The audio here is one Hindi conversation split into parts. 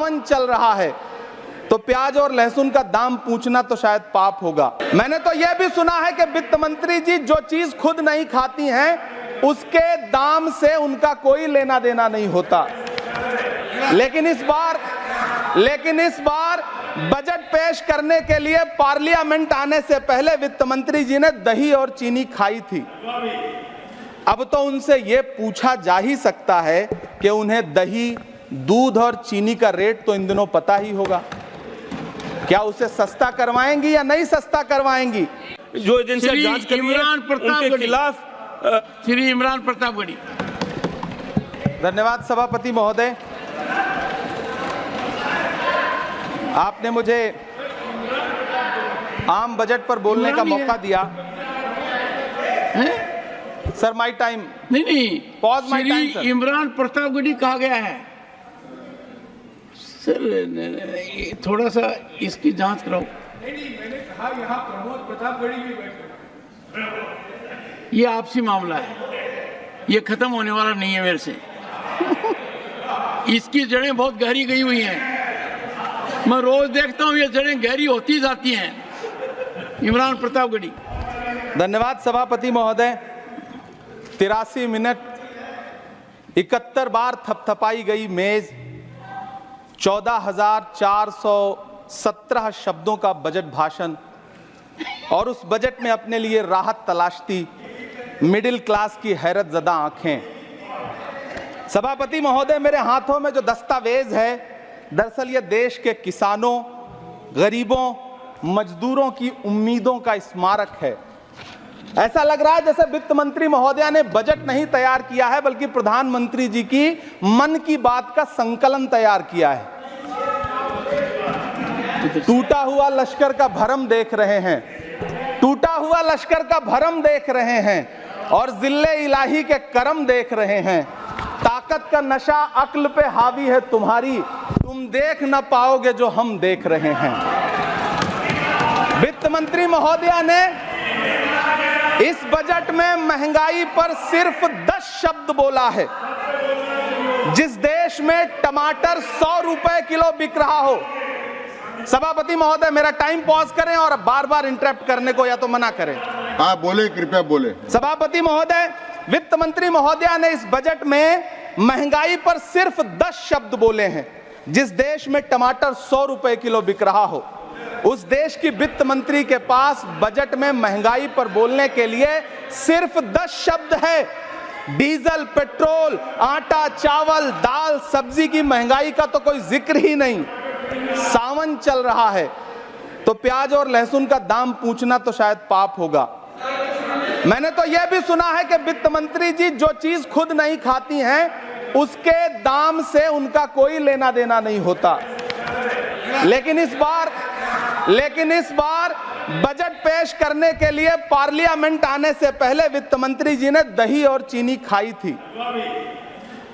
सावन चल रहा है तो प्याज और लहसुन का दाम पूछना तो शायद पाप होगा। मैंने तो यह भी सुना है कि वित्त मंत्री जी जो चीज खुद नहीं खाती हैं उसके दाम से उनका कोई लेना देना नहीं होता। लेकिन इस बार बजट पेश करने के लिए पार्लियामेंट आने से पहले वित्त मंत्री जी ने दही और चीनी खाई थी। अब तो उनसे यह पूछा जा ही सकता है कि उन्हें दही, दूध और चीनी का रेट तो इन दिनों पता ही होगा। क्या उसे सस्ता करवाएंगी या नहीं सस्ता करवाएंगी? जो एजेंसियां जांच कर रही हैं उनके खिलाफ श्री इमरान प्रतापगढ़ी। धन्यवाद सभापति महोदय, आपने मुझे आम बजट पर बोलने का मौका दिया। Sir my time. नहीं, pause my time sir. Imran Pratapgarhi कहा गया है सर, थोड़ा सा इसकी जांच कराओ। मैंने कहा यहाँ प्रमोद प्रतापगढ़ी भी बैठे। ये आपसी मामला है, ये खत्म होने वाला नहीं है मेरे से। इसकी जड़ें बहुत गहरी गई हुई हैं, मैं रोज देखता हूँ ये जड़ें गहरी होती जाती हैं। इमरान प्रतापगढ़ी। धन्यवाद सभापति महोदय। 83 मिनट 71 बार थपथपाई गई मेज, 14,417 शब्दों का बजट भाषण और उस बजट में अपने लिए राहत तलाशती मिडिल क्लास की हैरत ज़दा आंखें। सभापति महोदय, मेरे हाथों में जो दस्तावेज है दरअसल ये देश के किसानों, गरीबों, मजदूरों की उम्मीदों का स्मारक है। ऐसा लग रहा है जैसे वित्त मंत्री महोदया ने बजट नहीं तैयार किया है बल्कि प्रधानमंत्री जी की मन की बात का संकलन तैयार किया है। टूटा हुआ लश्कर का भरम देख रहे हैं, टूटा हुआ लश्कर का भरम देख रहे हैं और जिल्ले इलाही के करम देख रहे हैं। ताकत का नशा अक्ल पे हावी है तुम्हारी, तुम देख न पाओगे जो हम देख रहे हैं। वित्त मंत्री महोदया ने इस बजट में महंगाई पर सिर्फ 10 शब्द बोला है। जिस देश में टमाटर 100 रुपए किलो बिक रहा हो। सभापति महोदय, मेरा टाइम पॉज करें और बार बार इंटरप्ट करने को या तो मना करें। हाँ बोले, कृपया बोले। सभापति महोदय, वित्त मंत्री महोदया ने इस बजट में महंगाई पर सिर्फ 10 शब्द बोले हैं। जिस देश में टमाटर 100 रुपए किलो बिक रहा हो उस देश की वित्त मंत्री के पास बजट में महंगाई पर बोलने के लिए सिर्फ 10 शब्द है। डीजल, पेट्रोल, आटा, चावल, दाल, सब्जी की महंगाई का तो कोई जिक्र ही नहीं। सावन चल रहा है तो प्याज और लहसुन का दाम पूछना तो शायद पाप होगा। मैंने तो यह भी सुना है कि वित्त मंत्री जी जो चीज खुद नहीं खाती हैं उसके दाम से उनका कोई लेना देना नहीं होता। लेकिन इस बार बजट पेश करने के लिए पार्लियामेंट आने से पहले वित्त मंत्री जी ने दही और चीनी खाई थी।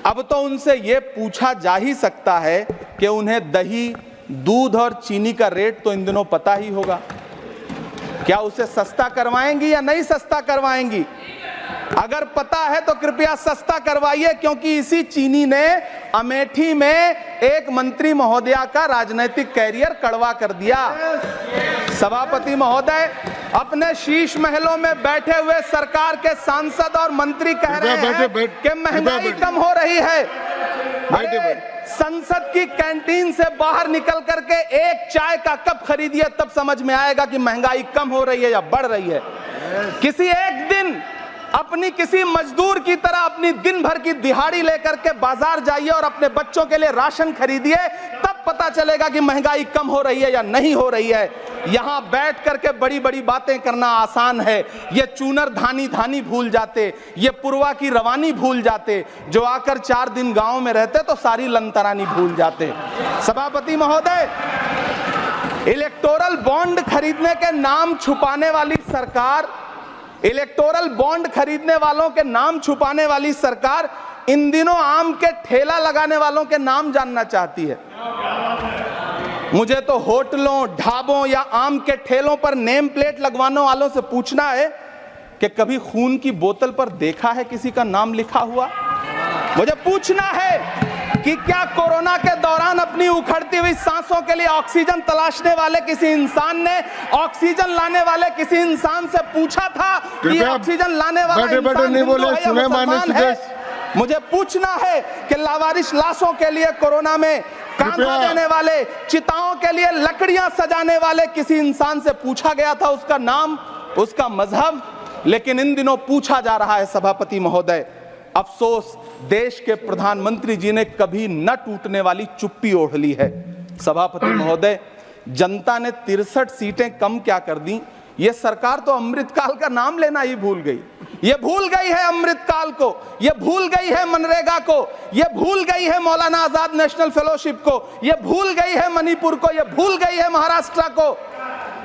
अब तो उनसे यह पूछा जा ही सकता है कि उन्हें दही, दूध और चीनी का रेट तो इन दिनों पता ही होगा। क्या उसे सस्ता करवाएंगी या नहीं सस्ता करवाएंगी? अगर पता है तो कृपया सस्ता करवाइए, क्योंकि इसी चीनी ने अमेठी में एक मंत्री महोदया का राजनीतिक कैरियर कड़वा कर दिया। सभापति महोदय, अपने शीश महलों में बैठे हुए सरकार के सांसद और मंत्री कह रहे हैं कि महंगाई कम हो रही है। संसद की कैंटीन से बाहर निकल करके एक चाय का कप खरीदिए, तब समझ में आएगा कि महंगाई कम हो रही है या बढ़ रही है। किसी एक दिन अपनी किसी मजदूर की तरह अपनी दिन भर की दिहाड़ी लेकर के बाजार जाइए और अपने बच्चों के लिए राशन खरीदिए, तब पता चलेगा कि महंगाई कम हो रही है या नहीं हो रही है। यहां बैठ करके बड़ी बड़ी बातें करना आसान है। ये चूनर धानी धानी भूल जाते, ये पुरवा की रवानी भूल जाते, जो आकर 4 दिन गांव में रहते तो सारी लंतरानी भूल जाते। सभापति महोदय, इलेक्टोरल बॉन्ड खरीदने के नाम छुपाने वाली सरकार, इलेक्टोरल बॉन्ड खरीदने वालों के नाम छुपाने वाली सरकार इन दिनों आम के ठेला लगाने वालों के नाम जानना चाहती है। मुझे तो होटलों, ढाबों या आम के ठेलों पर नेम प्लेट लगवाने वालों से पूछना है कि कभी खून की बोतल पर देखा है किसी का नाम लिखा हुआ? मुझे पूछना है कि क्या कोरोना के दौरान अपनी उखड़ती हुई सांसों के लिए ऑक्सीजन तलाशने वाले किसी इंसान ने ऑक्सीजन लाने वाले किसी इंसान से पूछा था कि ऑक्सीजन लाने वाला इंसान हिंदू है या मुसलमान है? मुझे पूछना है कि लावारिश लाशों के लिए कोरोना में कांधा देने वाले, चिताओं के लिए लकड़ियां सजाने वाले किसी इंसान से पूछा गया था उसका नाम, उसका मजहब? लेकिन इन दिनों पूछा जा रहा है सभापति महोदय। अफसोस देश के प्रधानमंत्री जी ने कभी न टूटने वाली चुप्पी ओढ़ ली है। सभापति महोदय, जनता ने 63 सीटें कम क्या कर दी, ये सरकार तो अमृतकाल का नाम लेना ही भूल गई। ये भूल गई है अमृतकाल को, ये भूल गई है मनरेगा को, ये भूल गई है मौलाना आजाद नेशनल फेलोशिप को, ये भूल गई है मणिपुर को, ये भूल गई है महाराष्ट्र को।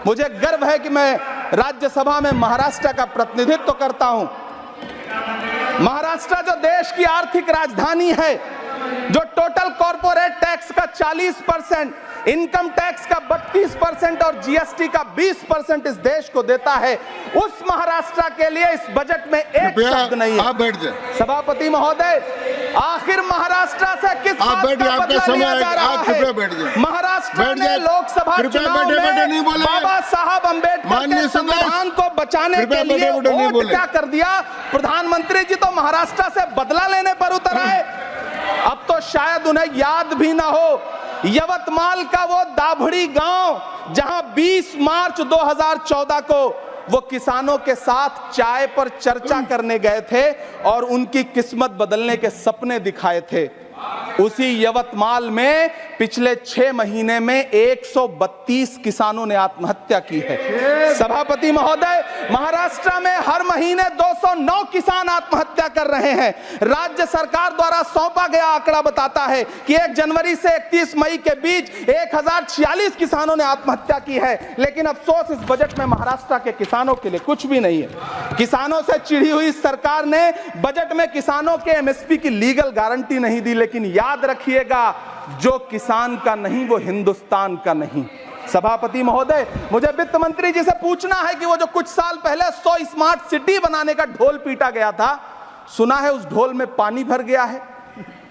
मुझे गर्व है कि मैं राज्यसभा में महाराष्ट्र का प्रतिनिधित्व करता हूं। महाराष्ट्र जो देश की आर्थिक राजधानी है, जो टोटल कॉर्पोरेट टैक्स का 40%, इनकम टैक्स का 32% और जीएसटी का 20% इस देश को देता है, उस महाराष्ट्र के लिए इस बजट में एक शब्द नहीं है। आप बैठ जाए सभापति महोदय, आखिर महाराष्ट्र से किस बात का बदला लिया जा रहा है? महाराष्ट्र ने लोकसभा चुनाव में बाबा साहब अम्बेडकर के संविधान को बचाने के लिए वोट क्या कर दिया? प्रधानमंत्री जी तो महाराष्ट्र से बदला लेने पर उतर आए। अब तो शायद उन्हें याद भी ना हो यवतमाल का वो दाभड़ी गांव जहां 20 मार्च 2014 को वो किसानों के साथ चाय पर चर्चा करने गए थे और उनकी किस्मत बदलने के सपने दिखाए थे। उसी यवतमाल में पिछले 6 महीने में 132 किसानों ने आत्महत्या की है। सभापति महोदय, महाराष्ट्र में हर महीने 209 किसान आत्महत्या कर रहे हैं। राज्य सरकार द्वारा सौंपा गया आंकड़ा बताता है कि 1 जनवरी से 31 मई के बीच 1046 किसानों ने आत्महत्या की है। लेकिन अफसोस, इस बजट में महाराष्ट्र के किसानों के लिए कुछ भी नहीं है। किसानों से चिढ़ी हुई सरकार ने बजट में किसानों के एमएसपी की लीगल गारंटी नहीं दी। लेकिन याद रखिएगा, जो किसान का नहीं वो हिंदुस्तान का नहीं। सभापति महोदय, मुझे वित्त मंत्री जी से पूछना है कि वो जो कुछ साल पहले 100 स्मार्ट सिटी बनाने का ढोल पीटा गया था, सुना है उस ढोल में पानी भर गया है,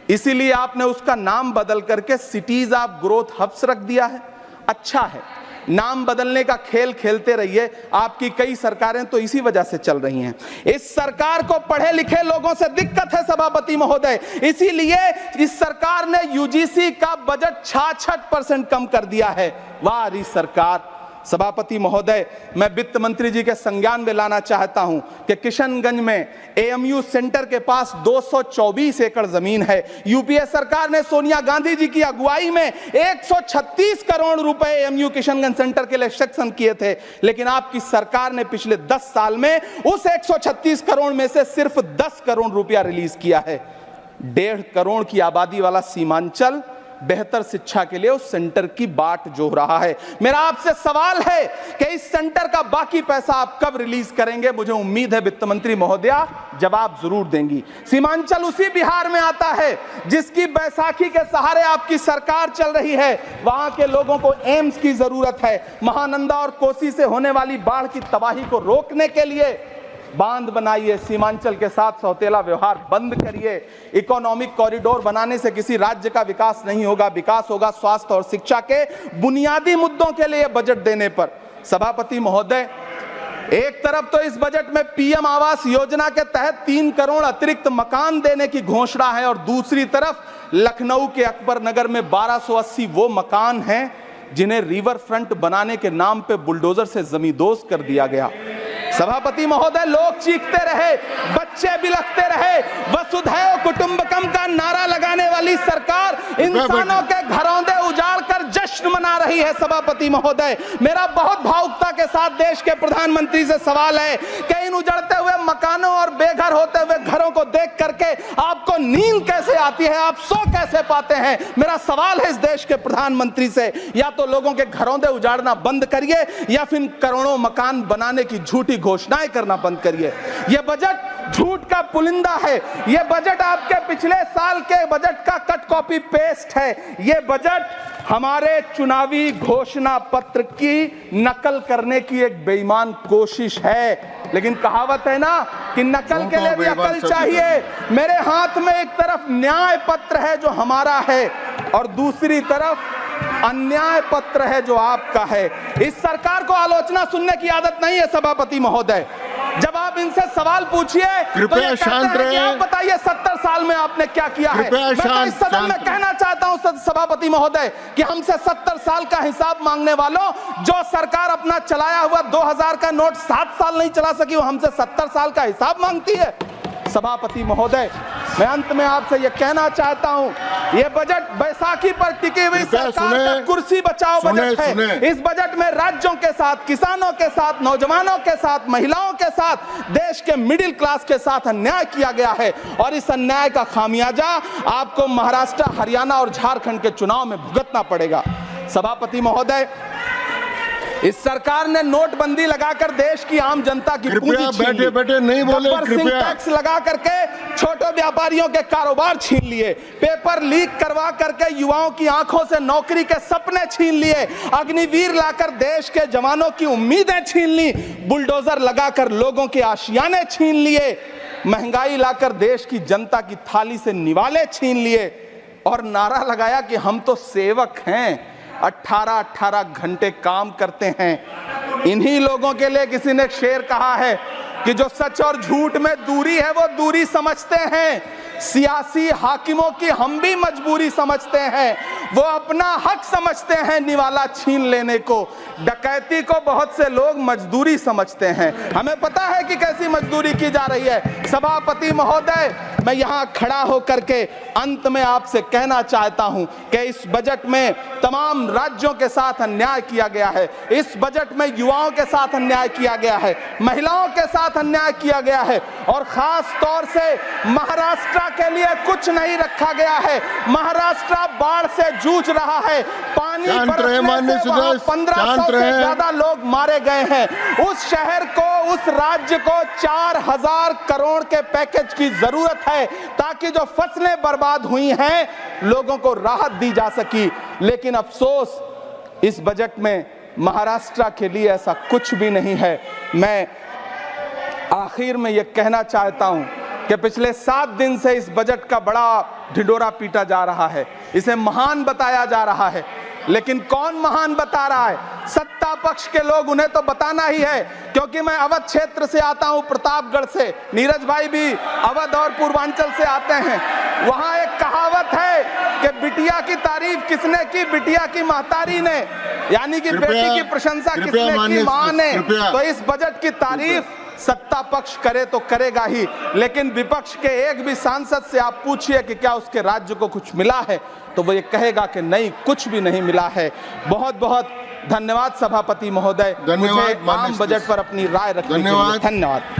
इसीलिए आपने उसका नाम बदल करके सिटीज ऑफ ग्रोथ हब्स रख दिया है। अच्छा है, नाम बदलने का खेल खेलते रहिए, आपकी कई सरकारें तो इसी वजह से चल रही हैं। इस सरकार को पढ़े लिखे लोगों से दिक्कत है सभापति महोदय, इसीलिए इस सरकार ने यूजीसी का बजट 66% कम कर दिया है। वाह री सरकार। सभापति महोदय, मैं वित्त मंत्री जी के संज्ञान में लाना चाहता हूं कि किशनगंज में एएमयू सेंटर के पास 224 एकड़ जमीन है। यूपीए सरकार ने सोनिया गांधी जी की अगुवाई में 136 करोड़ रुपए एएमयू किशनगंज सेंटर के लिए सेक्शन किए थे। लेकिन आपकी सरकार ने पिछले 10 साल में उस 136 करोड़ में से सिर्फ 10 करोड़ रुपया रिलीज किया है। 1.5 करोड़ की आबादी वाला सीमांचल बेहतर शिक्षा के लिए उस सेंटर की बाट जोह रहा है। मेरा आपसे सवाल है कि इस सेंटर का बाकी पैसा आप कब रिलीज करेंगे? मुझे उम्मीद है वित्त मंत्री महोदया जवाब जरूर देंगी। सीमांचल उसी बिहार में आता है जिसकी बैसाखी के सहारे आपकी सरकार चल रही है। वहां के लोगों को एम्स की जरूरत है। महानंदा और कोसी से होने वाली बाढ़ की तबाही को रोकने के लिए बांध बनाइए, सीमांचल के साथ सौतेला व्यवहार बंद करिए। इकोनॉमिक कॉरिडोर बनाने से किसी राज्य का विकास नहीं होगा, विकास होगा स्वास्थ्य और शिक्षा के बुनियादी मुद्दों के लिए बजट देने पर। सभापति महोदय, एक तरफ तो इस बजट में पीएम आवास योजना के तहत 3 करोड़ अतिरिक्त मकान देने की घोषणा है और दूसरी तरफ लखनऊ के अकबर नगर में 1280 वो मकान हैं जिन्हें रिवर फ्रंट बनाने के नाम पे बुलडोजर से जमींदोज कर दिया गया। सभापति महोदय, लोग चीखते रहे, बच्चे बिलखते रहे, वसुधैव कुटुंबकम का नारा लगाने वाली सरकार इंसानों के घरौंदे उजाड़ कर जश्न मना रही है। सभापति महोदय, मेरा बहुत भावुकता के साथ देश के प्रधानमंत्री से सवाल है कि इन उजड़ते हुए मकानों और बेघर होते हुए घरों को देख करके आपको नींद कैसे आती है, आप सो कैसे पाते हैं? मेरा सवाल है इस देश के प्रधानमंत्री से, या तो लोगों के घरौंदे उजाड़ना बंद करिए या फिर करोड़ों मकान बनाने की झूठी घोषणाएं करना बंद करिए। यह बजट झूठ का पुलिंदा है। यह बजट आपके पिछले साल के बजट का कट कॉपी पेस्ट है। यह बजट हमारे चुनावी घोषणा पत्र की नकल करने की एक बेईमान कोशिश है। लेकिन कहावत है ना, कि नकल के लिए भी अकल चाहिए। मेरे हाथ में एक तरफ न्याय पत्र है जो हमारा है और दूसरी तरफ अन्याय पत्र है जो आपका है। इस सरकार को आलोचना सुनने की आदत नहीं है सभापति महोदय। जब आप इनसे सवाल पूछिए तो ये कहते हैं कि आप बताइए 70 साल में आपने क्या किया है। मैं तो इस सदन में कहना चाहता हूं सभापति महोदय कि हमसे 70 साल का हिसाब मांगने वालों, जो सरकार अपना चलाया हुआ 2000 का नोट 7 साल नहीं चला सकी, वो हमसे 70 साल का हिसाब मांगती है। सभापति महोदय, मैं अंत में आपसे यह कहना चाहता हूं, यह बजट बैसाखी पर टिकी हुई सरकार का कुर्सी बचाओ बजट है। इस बजट में राज्यों के साथ, किसानों के साथ, नौजवानों के साथ, महिलाओं के साथ, देश के मिडिल क्लास के साथ अन्याय किया गया है और इस अन्याय का खामियाजा आपको महाराष्ट्र, हरियाणा और झारखंड के चुनाव में भुगतना पड़ेगा। सभापति महोदय, इस सरकार ने नोटबंदी लगाकर देश की आम जनता की पूंजी छीन ली। बैठे नहीं बोले, कृपया। टैक्स लगा करके छोटे व्यापारियों के कारोबार छीन लिए, पेपर लीक करवा करके युवाओं की आंखों से नौकरी के सपने छीन लिए, अग्निवीर लाकर देश के जवानों की उम्मीदें छीन ली, बुलडोजर लगाकर लोगों के आशियाने छीन लिए, महंगाई लाकर देश की जनता की थाली से निवाले छीन लिए और नारा लगाया कि हम तो सेवक हैं, 18-18 घंटे काम करते हैं। इन्हीं लोगों के लिए किसी ने शेर कहा है कि जो सच और झूठ में दूरी है वो दूरी समझते हैं, सियासी हाकिमों की हम भी मजबूरी समझते हैं, वो अपना हक समझते हैं निवाला छीन लेने को। डकैती को बहुत से लोग मजदूरी समझते हैं। हमें पता है कि कैसी मजदूरी की जा रही है। सभापति महोदय, मैं यहाँ खड़ा होकर के अंत में आपसे कहना चाहता हूं कि इस बजट में तमाम राज्यों के साथ अन्याय किया गया है। इस बजट में युवाओं के साथ अन्याय किया गया है, महिलाओं के साथ अन्याय किया गया है और खास तौर से महाराष्ट्र के लिए कुछ नहीं रखा गया है। महाराष्ट्र बाढ़ से जूझ रहा है, पानी बरसने से वहां 1500 से ज्यादा लोग मारे गए हैं। उस शहर को, उस राज्य को 4000 करोड़ के पैकेज की जरूरत है ताकि जो फसलें बर्बाद हुई हैं लोगों को राहत दी जा सकी। लेकिन अफसोस, इस बजट में महाराष्ट्र के लिए ऐसा कुछ भी नहीं है। मैं आखिर में यह कहना चाहता हूं कि पिछले 7 दिन से इस बजट का बड़ा ढिंढोरा पीटा जा रहा है, इसे महान बताया जा रहा है, लेकिन कौन महान बता रहा है? सत्ता पक्ष के लोग, उन्हें तो बताना ही है। क्योंकि मैं अवध क्षेत्र से आता हूं, प्रतापगढ़ से, नीरज भाई भी अवध और पूर्वांचल से आते हैं। वहां एक कहावत है कि बिटिया की तारीफ किसने की? बिटिया की महतारी ने, यानी कि बेटी की प्रशंसा किसने की? मां ने। तो इस बजट की तारीफ सत्ता पक्ष करे तो करेगा ही, लेकिन विपक्ष के एक भी सांसद से आप पूछिए कि क्या उसके राज्य को कुछ मिला है, तो वो ये कहेगा कि नहीं, कुछ भी नहीं मिला है। बहुत बहुत धन्यवाद सभापति महोदय, मुझे आम बजट पर अपनी राय रखने के लिए। धन्यवाद।